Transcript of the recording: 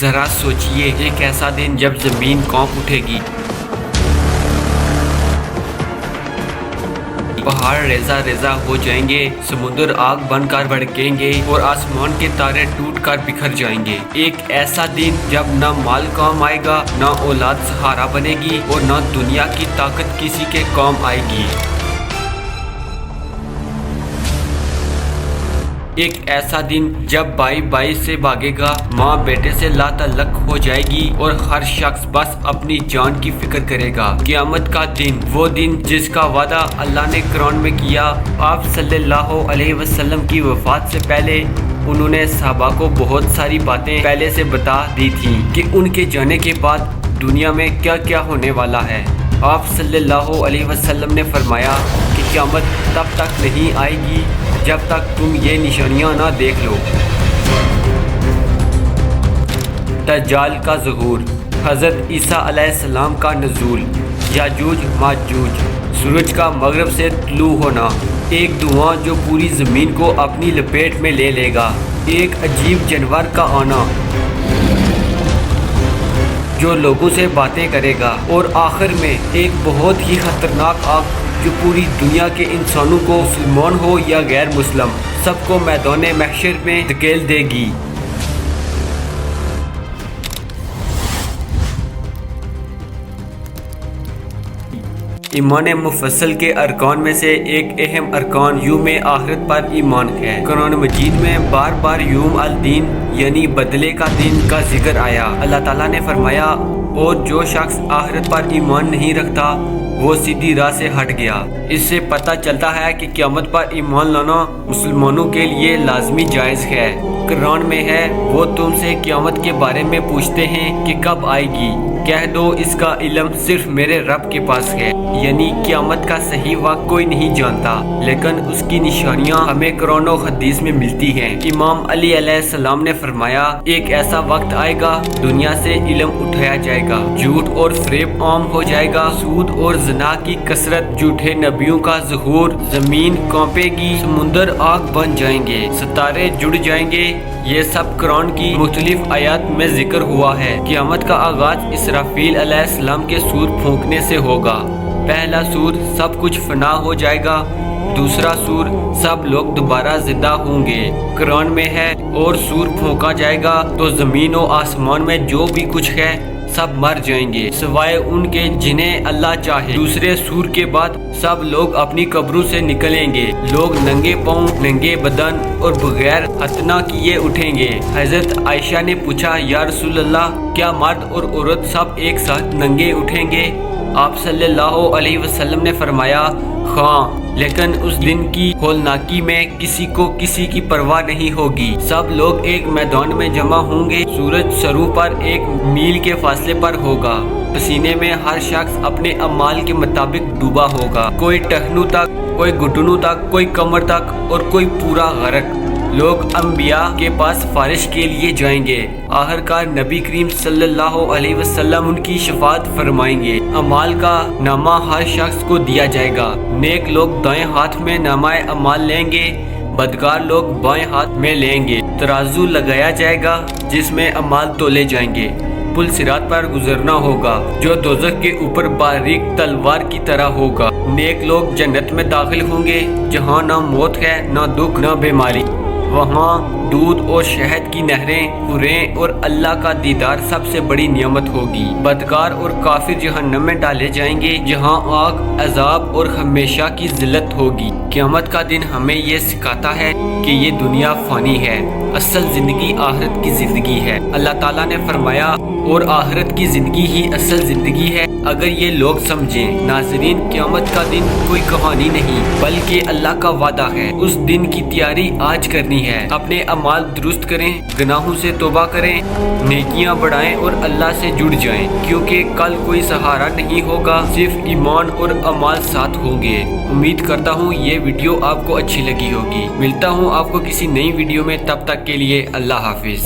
ذرا سوچئے، ایک ایسا دن جب زمین کانپ اٹھے گی، پہاڑ ریزہ ریزہ ہو جائیں گے، سمندر آگ بن کر بھڑکیں گے اور آسمان کے تارے ٹوٹ کر بکھر جائیں گے۔ ایک ایسا دن جب نہ مال کام آئے گا، نہ اولاد سہارا بنے گی اور نہ دنیا کی طاقت کسی کے کام آئے گی۔ ایک ایسا دن جب بھائی بھائی سے بھاگے گا، ماں بیٹے سے لا تعلق ہو جائے گی اور ہر شخص بس اپنی جان کی فکر کرے گا۔ قیامت کا دن، وہ دن جس کا وعدہ اللہ نے قرآن میں کیا۔ آپ صلی اللہ علیہ وسلم کی وفات سے پہلے انہوں نے صحابہ کو بہت ساری باتیں پہلے سے بتا دی تھیں کہ ان کے جانے کے بعد دنیا میں کیا کیا ہونے والا ہے۔ آپ صلی اللہ علیہ وسلم نے فرمایا کہ قیامت تب تک نہیں آئے گی جب تک تم یہ نشانیاں نہ دیکھ لو۔ دجال کا ظہور، حضرت عیسیٰ علیہ السلام کا نزول، یاجوج ماجوج، سورج کا مغرب سے طلوع ہونا، ایک دھواں جو پوری زمین کو اپنی لپیٹ میں لے لے گا، ایک عجیب جانور کا آنا جو لوگوں سے باتیں کرے گا، اور آخر میں ایک بہت ہی خطرناک آگ جو پوری دنیا کے انسانوں کو، مسلمان ہو یا غیر مسلم، سب کو میدان محشر میں دھکیل دے گی۔ ایمان مفصل کے ارکان میں سے ایک اہم ارکان یوم آخرت پر ایمان ہے۔ قرآن مجید میں بار بار یوم الدین یعنی بدلے کا دن کا ذکر آیا۔ اللہ تعالیٰ نے فرمایا، اور جو شخص آخرت پر ایمان نہیں رکھتا وہ سیدھی راہ سے ہٹ گیا۔ اس سے پتہ چلتا ہے کہ قیامت پر ایمان لانا مسلمانوں کے لیے لازمی جائز ہے۔ قرآن میں ہے، وہ تم سے قیامت کے بارے میں پوچھتے ہیں کہ کب آئے گی، کہہ دو اس کا علم صرف میرے رب کے پاس ہے، یعنی قیامت کا صحیح وقت کوئی نہیں جانتا، لیکن اس کی نشانیاں ہمیں قرآن و حدیث میں ملتی ہیں۔ امام علی علیہ السلام نے فرمایا، ایک ایسا وقت آئے گا دنیا سے علم اٹھایا جائے گا، جھوٹ اور فریب عام ہو جائے گا، سود اور زنا کی کثرت، جھوٹے نبیوں کا ظہور، زمین کانپے گی، سمندر آگ بن جائیں گے، ستارے جڑ جائیں گے۔ یہ سب قرآن کی مختلف آیات میں ذکر ہوا ہے۔ قیامت کا آغاز اسرافیل علیہ السلام کے سور پھونکنے سے ہوگا۔ پہلا سور سب کچھ فنا ہو جائے گا، دوسرا سور سب لوگ دوبارہ زندہ ہوں گے۔ قرآن میں ہے، اور سور پھونکا جائے گا تو زمین و آسمان میں جو بھی کچھ ہے سب مر جائیں گے سوائے ان کے جنہیں اللہ چاہے۔ دوسرے سور کے بعد سب لوگ اپنی قبروں سے نکلیں گے، لوگ ننگے پاؤں، ننگے بدن اور بغیر ختنہ کیے اٹھیں گے۔ حضرت عائشہ نے پوچھا، یا رسول اللہ، کیا مرد اور عورت سب ایک ساتھ ننگے اٹھیں گے؟ آپ صلی اللہ علیہ وسلم نے فرمایا، ہاں، لیکن اس دن کی ہولناکی میں کسی کو کسی کی پرواہ نہیں ہوگی، سب لوگ ایک میدان میں جمع ہوں گے، سورج سرو پر 1 میل کے فاصلے پر ہوگا، پسینے میں ہر شخص اپنے اعمال کے مطابق ڈوبا ہوگا، کوئی ٹخنوں تک، کوئی گھٹنوں تک، کوئی کمر تک اور کوئی پورا غرق۔ لوگ انبیاء کے پاس سفارش کے لیے جائیں گے، آخرکار نبی کریم صلی اللہ علیہ وسلم ان کی شفاعت فرمائیں گے۔ اعمال کا نامہ ہر شخص کو دیا جائے گا، نیک لوگ دائیں ہاتھ میں نامہ اعمال لیں گے، بدکار لوگ بائیں ہاتھ میں لیں گے، ترازو لگایا جائے گا جس میں اعمال تولے جائیں گے، پل صراط پر گزرنا ہوگا جو دوزخ کے اوپر باریک تلوار کی طرح ہوگا، نیک لوگ جنت میں داخل ہوں گے جہاں نہ موت ہے، نہ دکھ، نہ بیماری، وہاں دودھ اور شہد کی نہریں، حوریں اور اللہ کا دیدار سب سے بڑی نعمت ہوگی۔ بدکار اور کافر جہنم میں ڈالے جائیں گے جہاں آگ، عذاب اور ہمیشہ کی ذلت ہوگی۔ قیامت کا دن ہمیں یہ سکھاتا ہے کہ یہ دنیا فانی ہے، اصل زندگی آخرت کی زندگی ہے۔ اللہ تعالیٰ نے فرمایا، اور آخرت کی زندگی ہی اصل زندگی ہے اگر یہ لوگ سمجھیں۔ ناظرین، قیامت کا دن کوئی کہانی نہیں بلکہ اللہ کا وعدہ ہے۔ اس دن کی تیاری آج کرنی ہے۔ اپنے اعمال درست کریں، گناہوں سے توبہ کریں، نیکیاں بڑھائیں اور اللہ سے جڑ جائیں، کیونکہ کل کوئی سہارا نہیں ہوگا، صرف ایمان اور اعمال ساتھ ہوں گے۔ امید کرتا ہوں یہ ویڈیو آپ کو اچھی لگی ہوگی۔ ملتا ہوں آپ کو کسی نئی ویڈیو میں، تب تک کے لیے اللہ حافظ۔